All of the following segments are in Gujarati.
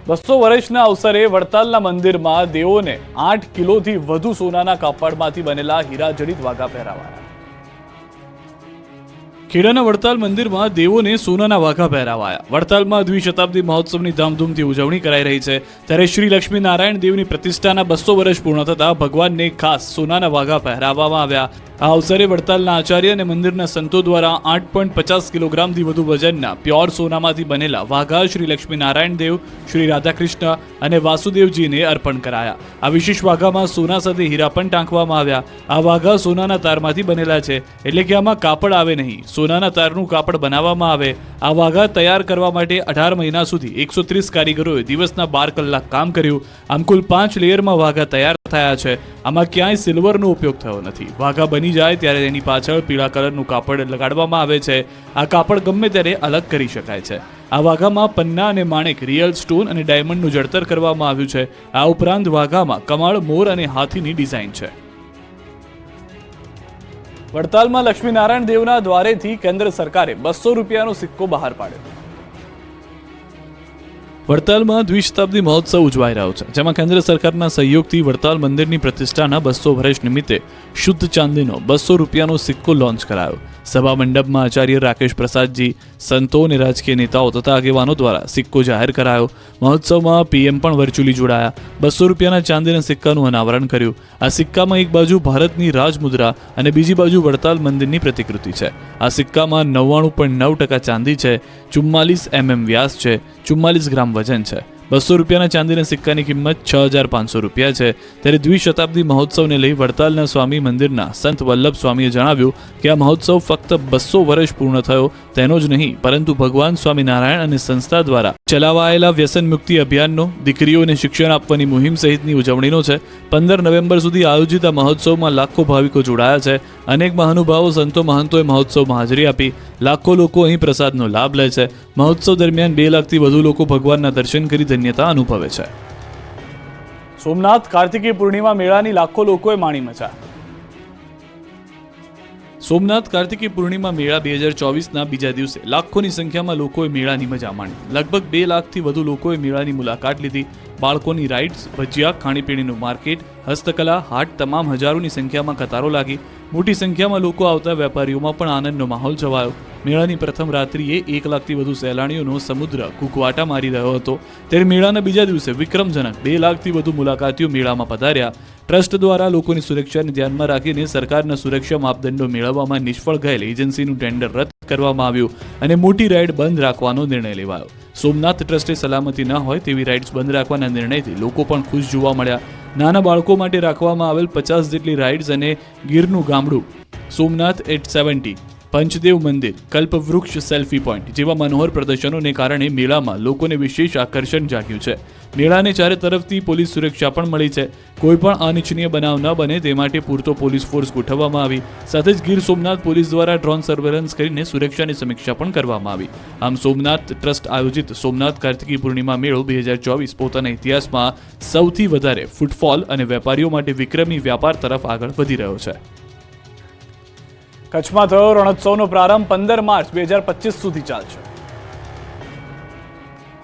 200 વર્ષના અવસરે વડતાલના મંદિરમાં દેવોને 8 કિલોથી વધુ સોનાના કાપડમાંથી બનેલા હીરાજડિત વાઘા પહેરાવાયા. ખેડાના વડતાલ મંદિરમાં દેવોને સોનાના વાઘા પહેરાવાયા. વડતાલમાં દ્વિશતાબ્દી મહોત્સવની ધામધૂમથી ઉજવણી કરાઈ રહી છે, ત્યારે શ્રી લક્ષ્મીનારાયણ દેવની પ્રતિષ્ઠાના 200 વર્ષ પૂર્ણ થતા ભગવાનને ખાસ સોનાના વાઘા પહેરાવવામાં આવ્યા. આ અવસરે વડતાલના આચાર્ય અને મંદિરના સંતો દ્વારા 8.50 કિલોગ્રામથી વધુ વજનના પ્યોર સોનામાંથી બનેલા વાઘા શ્રી લક્ષ્મીનારાયણ દેવ, શ્રી રાધાકૃષ્ણ અને વાસુદેવજીને અર્પણ કરાયા. આ વિશેષ વાઘામાં સોના સાથે હીરા પણ ટાંકવામાં આવ્યા. આ વાઘા સોનાના તારમાંથી બનેલા છે, એટલે કે આમાં કાપડ આવે નહીં, સોનાના તારનું કાપડ બનાવવામાં આવે. આ વાઘા તૈયાર કરવા માટે 18 મહિના સુધી 130 કારીગરોએ દિવસના 12 કલાક કામ કર્યું. આમ કુલ 5 લેયરમાં વાઘા તૈયાર થયા છે. આમાં ક્યાંય સિલ્વરનો ઉપયોગ થયો નથી. વાઘા બની જાય ત્યારે તેની પાછળ પીળા કલરનું કાપડ લગાડવામાં આવે છે. આ કાપડ ગમે ત્યારે અલગ કરી શકાય છે. આ વાઘામાં પન્ના અને માણેક, રિયલ સ્ટોન અને ડાયમંડનું જડતર કરવામાં આવ્યું છે. આ ઉપરાંત વાઘામાં કમળ, મોર અને હાથીની ડિઝાઇન છે. વડતાલમાં લક્ષ્મીનારાયણ દેવના દ્વારેથી કેન્દ્ર સરકારે 200 રૂપિયાનો સિક્કો બહાર પાડ્યો. વડતાલમાં દ્વિશતાબ્દી મહોત્સવ ઉજવાઈ રહ્યો છે, જેમાં કેન્દ્ર સરકારના સહયોગથી વડતાલ મંદિરની પ્રતિષ્ઠાના 200 વર્ષ નિમિત્તે શુદ્ધ ચાંદીનો 200 રૂપિયાનો સિક્કો લોન્ચ કરાયો. સભા મંડપમાં આચાર્ય રાકેશ પ્રસાદજી, સંતો અને રાજકીય નેતાઓ તથા આગેવાનો દ્વારા સિક્કો જાહેર કરાયો. મહોત્સવમાં પીએમ પણ વર્ચ્યુઅલી જોડાયા. 200 રૂપિયાના ચાંદીના સિક્કાનું અનાવરણ કર્યું. આ સિક્કામાં એક બાજુ ભારતની રાજમુદ્રા અને બીજી બાજુ વડતાલ મંદિરની પ્રતિકૃતિ છે. આ સિક્કામાં 99.9% ચાંદી છે, 44 mm વ્યાસ છે, 44 ગ્રામ વજન છે. 200 રૂપિયાના ચાંદીના સિક્કાની કિંમત 6500 રૂપિયા છે. ત્યારે દ્વિશતાબ્દી મહોત્સવને લઈ વડતાલના સ્વામી મંદિરના સંત વલ્લભ સ્વામીએ જણાવ્યું કે આ મહોત્સવ ફક્ત 200 વર્ષ પૂર્ણ થયો તેનો જ નહીં, પરંતુ ભગવાન સ્વામિનારાયણ અને સંસ્થા દ્વારા ચલાવાયેલા વ્યસન મુક્તિ અભિયાનનો, દીકરીઓને શિક્ષણ આપવાની મુહિમ સહિતની ઉજવણીનો છે. 15 નવેમ્બર સુધી આયોજિત આ મહોત્સવમાં લાખો ભાવિકો જોડાયા છે. અનેક મહાનુભાવો, સંતો, મહંતોએ મહોત્સવમાં હાજરી આપી. લાખો લોકો અહીં પ્રસાદનો લાભ લે છે. મહોત્સવ દરમિયાન 2 લાખથી વધુ લોકો ભગવાનના દર્શન કરી ધન્યતા અનુભવે છે. સોમનાથ કાર્તિકી પૂર્ણિમા મેળાની લાખો લોકોએ માણી મચા. સોમનાથ કાર્તિકી પૂર્ણિમા મેળા 2024ના બીજા દિવસે લાખોની સંખ્યામાં લોકોએ મેળાની મજા માણી. લગભગ 2 લાખથી વધુ લોકોએ મેળાની મુલાકાત લીધી. બાળકોની રાઇડ્સ, ભજીયા, ખાણીપીણીનું માર્કેટ, હસ્તકલા, હાટ, તમામ હજારોની સંખ્યામાં કતારો લાગી. મોટી સંખ્યામાં લોકો આવતા વેપારીઓમાં પણ આનંદનો માહોલ છવાયો. મેળાની પ્રથમ રાત્રિએ 1 લાખથી વધુ સહેલાણીઓનો સમુદ્ર કૂકવાટા મારી રહ્યો હતો. ત્યારે મેળાના બીજા દિવસે વિક્રમજનક 2 લાખથી વધુ મુલાકાતીઓ મેળામાં પધાર્યા. ટ્રસ્ટ દ્વારા લોકોની સુરક્ષાને ધ્યાનમાં રાખીને સરકારના સુરક્ષા માપદંડો મેળવવામાં નિષ્ફળ ગયેલ એજન્સીનું ટેન્ડર રદ કરવામાં આવ્યું અને મોટી રાઇડ બંધ રાખવાનો નિર્ણય લેવાયો. સોમનાથ ટ્રસ્ટે સલામતી ન હોય તેવી રાઇડ્સ બંધ રાખવાના નિર્ણયથી લોકો પણ ખુશ જોવા મળ્યા. નાના બાળકો માટે રાખવામાં આવેલ 50 જેટલી રાઇડ્સ અને ગીરનું ગામડું, સોમનાથ 870, પંચદેવ મંદિર, કલ્પવૃક્ષ, સેલ્ફી પોઈન્ટ જેવા મનોહર પ્રદર્શનોને કારણે મેળામાં લોકોને વિશેષ આકર્ષણ જાગ્યું છે. મેળાને ચારે તરફથી પોલીસ સુરક્ષા પણ મળી છે. કોઈ પણ અનિચ્છનીય બનાવ ન બને તે માટે પૂરતો પોલીસ ફોર્સ ગોઠવવામાં આવી. સાથે જ ગીર સોમનાથ પોલીસ દ્વારા ડ્રોન સર્વેલન્સ કરીને સુરક્ષાની સમીક્ષા પણ કરવામાં આવી. આમ સોમનાથ ટ્રસ્ટ આયોજિત સોમનાથ કાર્તિકી પૂર્ણિમા મેળો 2024 પોતાના ઇતિહાસમાં સૌથી વધારે ફૂટફોલ અને વેપારીઓ માટે વિક્રમી વ્યાપાર તરફ આગળ વધી રહ્યો છે. કચ્છમાં થયો રણોત્સવનો પ્રારંભ 15 માર્ચ 2025 સુધી ચાલશે.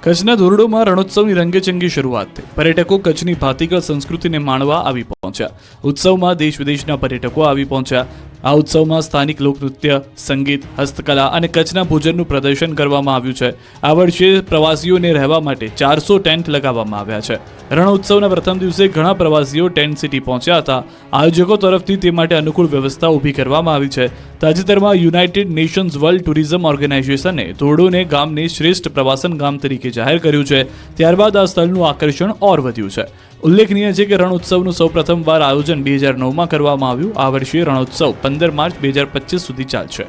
કચ્છના ધોરડોમાં રણોત્સવની રંગેચંગી શરૂઆત થઈ. પર્યટકો કચ્છની ભાતીગળ સંસ્કૃતિને માણવા આવી પહોંચ્યા. ઉત્સવમાં દેશ વિદેશના પર્યટકો આવી પહોંચ્યા. આ ઉત્સવમાં સ્થાનિક લોકનૃત્ય, સંગીત, હસ્તકલા અને કચ્છના ભોજનનું પ્રદર્શન કરવામાં આવ્યું છે. આ વર્ષે પ્રવાસીઓને રહેવા માટે 400 ટેન્ટ લગાવવામાં આવ્યા છે. રણોત્સવના પ્રથમ દિવસે ઘણા પ્રવાસીઓ ટેન્ટ સિટી પહોંચ્યા હતા. આયોજકો તરફથી તે માટે અનુકૂળ વ્યવસ્થા ઊભી કરવામાં આવી છે. તાજેતરમાં યુનાઇટેડ નેશન્સ વર્લ્ડ ટુરિઝમ ઓર્ગેનાઇઝેશને ધોરડોને ગામને શ્રેષ્ઠ પ્રવાસન ગામ તરીકે જાહેર કર્યું છે. ત્યારબાદ આ સ્થળનું આકર્ષણ ઓર વધ્યું છે. ઉલ્લેખનીય છે કે રણોત્સવનું સૌપ્રથમવાર આયોજન 2009માં કરવામાં આવ્યું. આ વર્ષે રણોત્સવ 15 માર્ચ 2025 સુધી ચાલશે.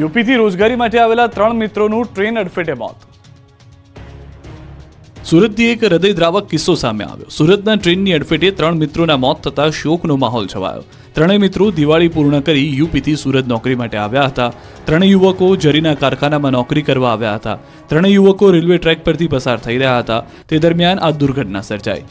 યુપીથી રોજગારી માટે આવેલા 3 મિત્રોનું ટ્રેન અડફેટે મોત. સુરતથી એક હૃદયદ્રાવક કિસ્સો સામે આવ્યો. સુરતના ટ્રેનની અડફેટે 3 મિત્રોના મોત થતા શોકનો માહોલ છવાયો. 3 મિત્રો દિવાળી પૂર્ણ કરી યુપીથી સુરત નોકરી માટે આવ્યા હતા. 3 યુવકો જરીના કારખાનામાં નોકરી કરવા આવ્યા હતા. 3 યુવકો રેલવે ટ્રેક પરથી પસાર થઈ રહ્યા હતા. તે દરમિયાન આ દુર્ઘટના સર્જાઈ.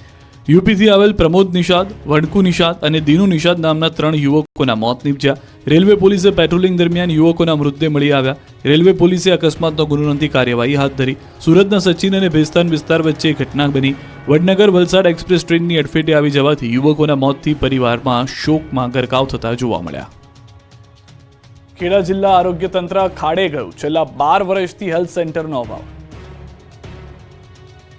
યુપીથી આવેલ પ્રમોદ નિષાદ, વણકુ નિષાદ અને દીનુ નિષાદ નામના 3 યુવકોના મોત નીપજ્યા. રેલવે પોલીસે પેટ્રોલિંગ દરમિયાન યુવકોના મૃતદેહ મળી આવ્યા. રેલવે પોલીસે અકસ્માતનો ગુનો નોંધી કાર્યવાહી હાથ ધરી. સુરતના સચિન અને ભેસ્તાન વિસ્તાર વચ્ચે ઘટના બની. વડનગર વલસાડ એક્સપ્રેસ ટ્રેનની અડફેટે આવી જવાથી યુવકોના મોતથી પરિવારમાં શોકમાં ગરકાવ થતા જોવા મળ્યા. ખેડા જિલ્લા આરોગ્ય તંત્ર ખાડે ગયું, છેલ્લા 12 વર્ષથી હેલ્થ સેન્ટરનો અભાવ.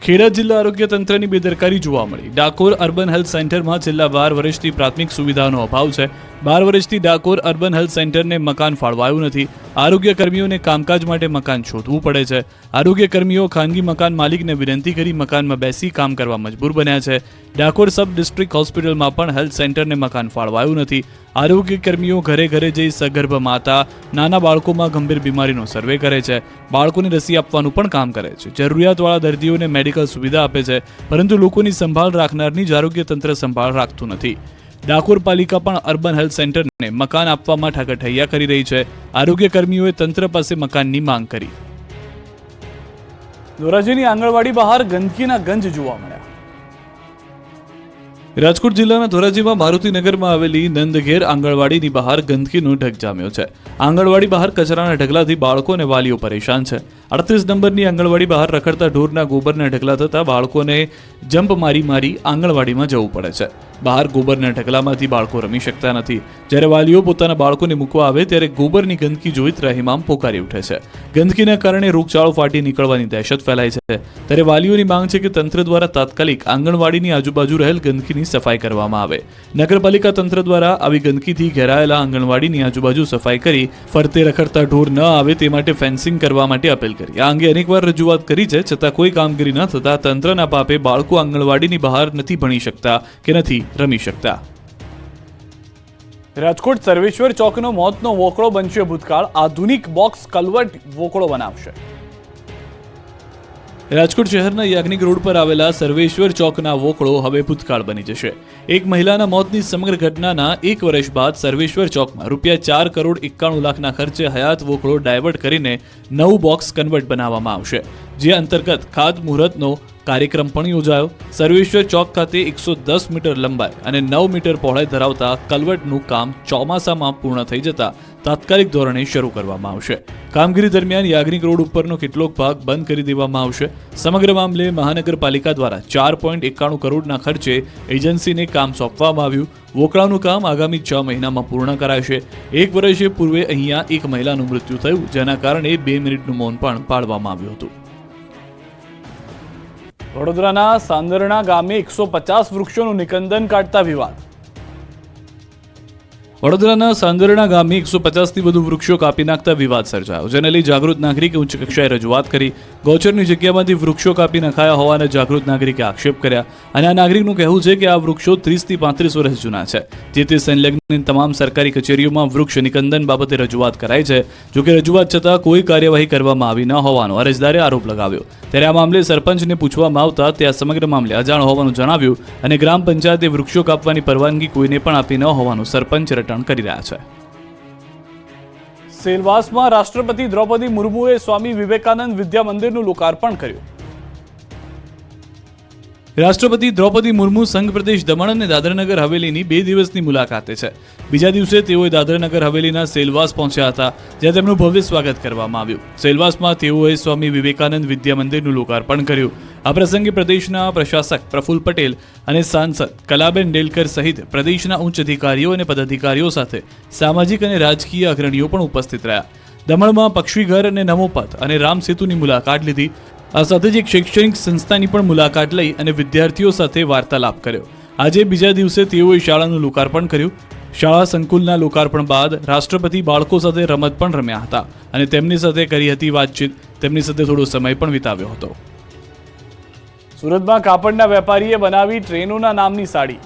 ખેડા જિલ્લા આરોગ્ય તંત્રની બેદરકારી જોવા મળી. ડાકોર અર્બન હેલ્થ સેન્ટરમાં છેલ્લા 12 વર્ષથી પ્રાથમિક સુવિધાનો અભાવ છે. 12 વર્ષથી ડાકોર અર્બન હેલ્થ સેન્ટરને મકાન ફાળવાયું નથી. આરોગ્ય કર્મીઓને કામકાજ માટે મકાન શોધવું પડે છે. આરોગ્ય કર્મીઓ ખાનગી મકાન માલિકને વિનંતી કરી મકાનમાં બેસી કામ કરવા મજબૂર બન્યા છે. ડાકોર સબ ડિસ્ટ્રિક્ટ હોસ્પિટલમાં પણ હેલ્થ સેન્ટરને મકાન ફાળવાયું નથી. આરોગ્ય કર્મીઓ ઘરે ઘરે જઈ સગર્ભ માતા, નાના બાળકોમાં ગંભીર બીમારીનો સર્વે કરે છે. બાળકોને રસી આપવાનું પણ કામ કરે છે. જરૂરિયાતવાળા દર્દીઓને મેડિકલ સુવિધા આપે છે, પરંતુ લોકોની સંભાળ રાખનારની જ આરોગ્ય તંત્ર સંભાળ રાખતું નથી. ડાકોર પાલિકા પણ અર્બન હેલ્થ સેન્ટરને મકાન આપવામાં ઠાકરઠૈયા કરી રહી છે. આરોગ્ય કર્મીઓએ તંત્ર પાસે મકાનની માંગ કરી. ધોરાજીની આંગણવાડી બહાર ગંદકીના ગંજ જોવા મળ્યા. રાજકોટ જિલ્લાના ધોરાજીમાં મારુતિનગરમાં આવેલી નંદઘેર આંગણવાડીની બહાર ગંદકીનો ઢગ જામ્યો છે. આંગણવાડી બહાર કચરાના ઢગલાથી બાળકો અને વાલીઓ પરેશાન છે. 38 નંબરની આંગણવાડી બહાર રખડતા ઢોરના ગોબરના ઢગલા થતા બાળકોને જમ્પ મારી આંગણવાડીમાં જવું પડે છે. બહાર ગોબરના ઢગલામાંથી બાળકો રમી શકતા નથી. જ્યારે વાલીઓ પોતાના બાળકોને મૂકવા આવે ત્યારે ગોબરની ગંદકી જોઈ ત્રાહિમામ પોકારી ઉઠે છે. ગંદકીના કારણે રોગચાળો ફાટી નીકળવાની દહેશત ફેલાય છે. ત્યારે વાલીઓની માંગ છે કે તંત્ર દ્વારા તાત્કાલિક આંગણવાડીની આજુબાજુ રહેલ ગંદકીની સફાઈ કરવામાં આવે. નગરપાલિકા તંત્ર દ્વારા આવી ગંદકીથી ઘેરાયેલા આંગણવાડીની આજુબાજુ સફાઈ કરી ફરતે રખડતા ઢોર ન આવે તે માટે ફેન્સિંગ કરવા માટે અપીલ કરી. આ અંગે અનેકવાર રજૂઆત કરી છે, છતાં કોઈ કામગીરી ન થતા તંત્રના પાપે બાળકો આંગણવાડીની બહાર નથી ભણી શકતા કે નથી રમી શકતા. રાજકોટ સર્વેશ્વર ચોકનો મોતનો વોકળો બનશે ભૂતકાળ. આધુનિક બોક્સ કલવર્ટ વોકળો બનાવશે. રાજકોટ શહેરના યાજ્ઞિક રોડ પર આવેલા સર્વેશ્વર ચોકના વોકળો હવે ભૂતકાળ બની જશે. એક મહિલાના મોતની સમગ્ર ઘટનાના 1 વર્ષ બાદ સર્વેશ્વર ચોકમાં ₹4,91,00,000ના ખર્ચે હયાત વોકળો ડાયવર્ટ કરીને નવું બોક્સ કન્વર્ટ બનાવવામાં આવશે, જે અંતર્ગત ખાતમુહૂર્તનો કાર્યક્રમ પણ યોજાયો. સર્વેશ્વર ચોક ખાતે 110 મીટર લંબાઈ અને 9 મીટર પહોળાઈ ધરાવતા કલવર્ટનું કામ ચોમાસામાં પૂર્ણ થઈ જતા તાત્કાલિક ધોરણે શરૂ કરવામાં આવશે. કામગીરી દરમિયાન યાજ્ઞિક રોડ ઉપરનો કેટલોક ભાગ બંધ કરી દેવામાં આવશે. સમગ્ર મામલે મહાનગરપાલિકા દ્વારા 4.91 કરોડના ખર્ચે એજન્સીને કામ સોંપવામાં આવ્યું. વોકળાનું કામ આગામી 6 મહિનામાં પૂર્ણ કરાશે. 1 વર્ષે પૂર્વે અહીંયા એક મહિલાનું મૃત્યુ થયું, જેના કારણે 2 મિનિટનું મૌન પણ પાળવામાં આવ્યું હતું. વડોદરાના સાંદરણા ગામે 150 વૃક્ષોનું નિકંદન કાઢતા વિવાદ. વડોદરાના સાંદરણા ગામે 150થી વધુ વૃક્ષો કાપી નાખતા વિવાદ સર્જાયો, જેને લઈ જાગૃત નાગરિકે ઉચ્ચ કક્ષાએ રજૂઆત કરી. ગૌચરની જગ્યામાંથી વૃક્ષો કાપી નખાયા હોવાના જાગૃત નાગરિકે આક્ષેપ કર્યા. અને આ નાગરિકનું કહેવું છે કે આ વૃક્ષો 30 થી 35 વર્ષ જૂના છે. જે તે સંલગ્ન તમામ સરકારી કચેરીઓમાં વૃક્ષ નિકંદન બાબતે રજૂઆત કરાઈ છે. જોકે રજૂઆત છતાં કોઈ કાર્યવાહી કરવામાં આવી ન હોવાનો અરજદારે આરોપ લગાવ્યો. ત્યારે આ મામલે સરપંચને પૂછવામાં આવતા તે આ સમગ્ર મામલે અજાણ હોવાનું જણાવ્યું અને ગ્રામ પંચાયતે વૃક્ષો કાપવાની પરવાનગી કોઈને પણ આપી ન હોવાનું સરપંચ રટણ કરી રહ્યા છે. સેલવાસમાં રાષ્ટ્રપતિ દ્રૌપદી મુર્મુએ સ્વામી વિવેકાનંદ વિદ્યા મંદિરનું લોકાર્પણ કર્યું. રાષ્ટ્રપતિ દ્રૌપદી મુર્મુ સંઘ પ્રદેશ દમણ અને દાદરનગર હવેલીની 2 દિવસની મુલાકાતે છે. બીજા દિવસે તેઓએ દાદરનગર હવેલીના સેલવાસ પહોંચ્યા હતા, જ્યાં તેમનું ભવ્ય સ્વાગત કરવામાં આવ્યું. સેલવાસમાં તેઓએ સ્વામી વિવેકાનંદ વિદ્યા મંદિરનું લોકાર્પણ કર્યું. આ પ્રસંગે પ્રદેશના પ્રશાસક પ્રફુલ્લ પટેલ અને સાંસદ કલાબેન ડેલકર સહિત પ્રદેશના ઉચ્ચ અધિકારીઓ અને પદાધિકારીઓ સાથે સામાજિક અને રાજકીય અગ્રણીઓ પણ ઉપસ્થિત રહ્યા. દમણમાં પક્ષીઘર અને નમોપથ અને રામ સેતુની મુલાકાત લીધી. આ સાથે જ એક શૈક્ષણિક સંસ્થાની પણ મુલાકાત લઈ અને વિદ્યાર્થીઓ સાથે વાર્તાલાપ કર્યો. આજે બીજા દિવસે તેઓએ શાળાનું લોકાર્પણ કર્યું. શાળા સંકુલના લોકાર્પણ બાદ રાષ્ટ્રપતિ બાળકો સાથે રમત પણ રમ્યા હતા અને તેમની સાથે કરી હતી વાતચીત. તેમની સાથે થોડો સમય પણ વિતાવ્યો હતો. સુરતમાં કાપડના વેપારીએ બનાવી ટ્રેનોના નામની સાડી.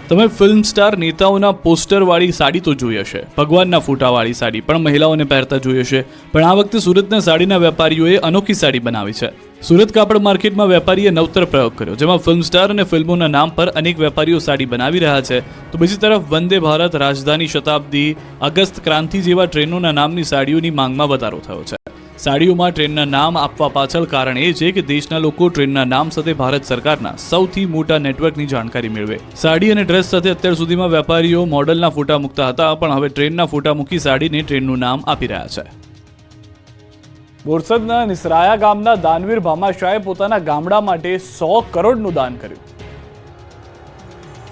તમે ફિલ્મ સ્ટાર નેતાઓના પોસ્ટરવાળી સાડી તો જોઈ હશે, ભગવાનના ફોટાવાળી સાડી પણ મહિલાઓને પહેરતા જોઈ હશે, પણ આ વખતે સુરતના સાડીના વેપારીઓએ અનોખી સાડી બનાવી છે. સુરત કાપડ માર્કેટમાં વેપારીએ નવતર પ્રયોગ કર્યો, જેમાં ફિલ્મ સ્ટાર અને ફિલ્મોના નામ પર અનેક વેપારીઓ સાડી બનાવી રહ્યા છે. તો બીજી તરફ વંદે ભારત, રાજધાની શતાબ્દી, અગસ્ત ક્રાંતિ જેવા ટ્રેનોના નામની સાડીઓની માંગમાં વધારો થયો છે. સાડીઓમાં ટ્રેનના નામ આપવા પાછળ કારણ એ છે કે દેશના લોકો ટ્રેનના નામ સાથે ભારત સરકારના સૌથી મોટા નેટવર્કની જાણકારી મેળવે. સાડી અને ડ્રેસ સાથે અત્યાર સુધીમાં વેપારીઓ મોડલના ફોટા મૂકતા હતા, પણ હવે ટ્રેનના ફોટા મૂકી સાડીને ટ્રેનનું નામ આપી રહ્યા છે. બોરસદના નિસરાયા ગામના દાનવીર ભામાશાહે પોતાના ગામડા માટે 100 કરોડનું દાન કર્યું.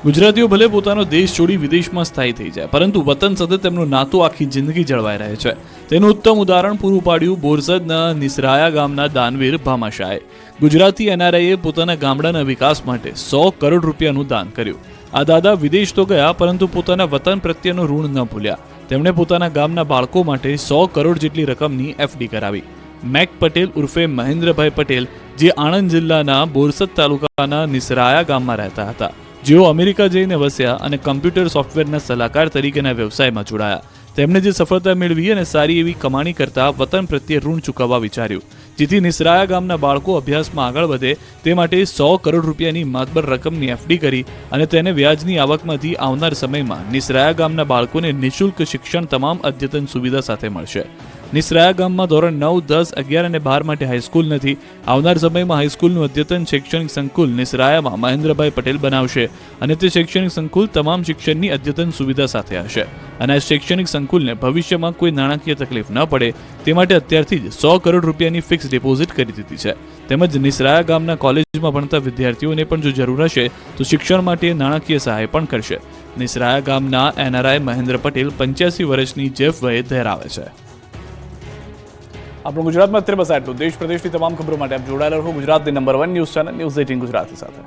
ગુજરાતીઓ ભલે પોતાનો દેશ છોડી વિદેશમાં સ્થાયી થઈ જાય, પરંતુ વતન સાથે તેમનું નાતું આખી જિંદગી જળવાઈ રહે છે. તેનું ઉત્તમ ઉદાહરણ પૂરું પાડ્યું બોરસદના નિસરાયા ગામના દાનવીર ભામાશાહે. ગુજરાતી એનઆરઆઈએ પોતાના ગામડાના વિકાસ માટે 100 કરોડ રૂપિયાનું દાન કર્યું. આ દાદા વિદેશ તો ગયા, પરંતુ પોતાના વતન પ્રત્યેનું ઋણ ન ભૂલ્યા. તેમણે પોતાના ગામના બાળકો માટે 100 કરોડ જેટલી રકમની એફડી કરાવી. મેક પટેલ ઉર્ફે મહેન્દ્રભાઈ પટેલ, જે આણંદ જિલ્લાના બોરસદ તાલુકાના નિસરાયા ગામમાં રહેતા હતા, જેઓ અમેરિકા જઈને વસ્યા અને કમ્પ્યુટર સોફ્ટવેરના સલાહકાર તરીકેના વ્યવસાયમાં જોડાયા. તેમણે જે સફળતા મેળવી અને સારી એવી કમાણી કરતા વતન પ્રત્યે ઋણ ચૂકવવા વિચાર્યું, જેથી નિસરાયા ગામના બાળકો અભ્યાસમાં આગળ વધે તે માટે 100 કરોડ રૂપિયાની માતબર રકમની એફડી કરી અને તેને વ્યાજની આવકમાંથી આવનાર સમયમાં નિસરાયા ગામના બાળકોને નિઃશુલ્ક શિક્ષણ તમામ અદ્યતન સુવિધા સાથે મળશે. નિસરાયા ગામમાં ધોરણ 9, 10, 11 અને 12 માટે હાઈસ્કૂલ નથી. આવનાર સમયમાં હાઈસ્કૂલનું અદ્યતન શૈક્ષણિક સંકુલ નિસરાયામાં મહેન્દ્રભાઈ પટેલ બનાવશે અને તે શૈક્ષણિક સંકુલ તમામ શિક્ષણની અદ્યતન સુવિધા સાથે હશે. અને આ શૈક્ષણિક સંકુલને ભવિષ્યમાં કોઈ નાણાકીય તકલીફ ન પડે તે માટે અત્યારથી જ 100 કરોડ રૂપિયાની ફિક્સ ડિપોઝિટ કરી દીધી છે. તેમજ નિસરાયા ગામના કોલેજમાં ભણતા વિદ્યાર્થીઓને પણ જો જરૂર હશે તો શિક્ષણ માટે નાણાકીય સહાય પણ કરશે. નિસરાયા ગામના એનઆરઆઈ મહેન્દ્ર પટેલ 85 વર્ષની જેફ વયે ધરાવે છે. આપણું ગુજરાતમાં અત્યારે બસ આટલું. દેશ પ્રદેશની તમામ ખબરો માટે આપ જોડાયેલા રહો ગુજરાતની number 1 news channel news 18 Gujarati સાથે.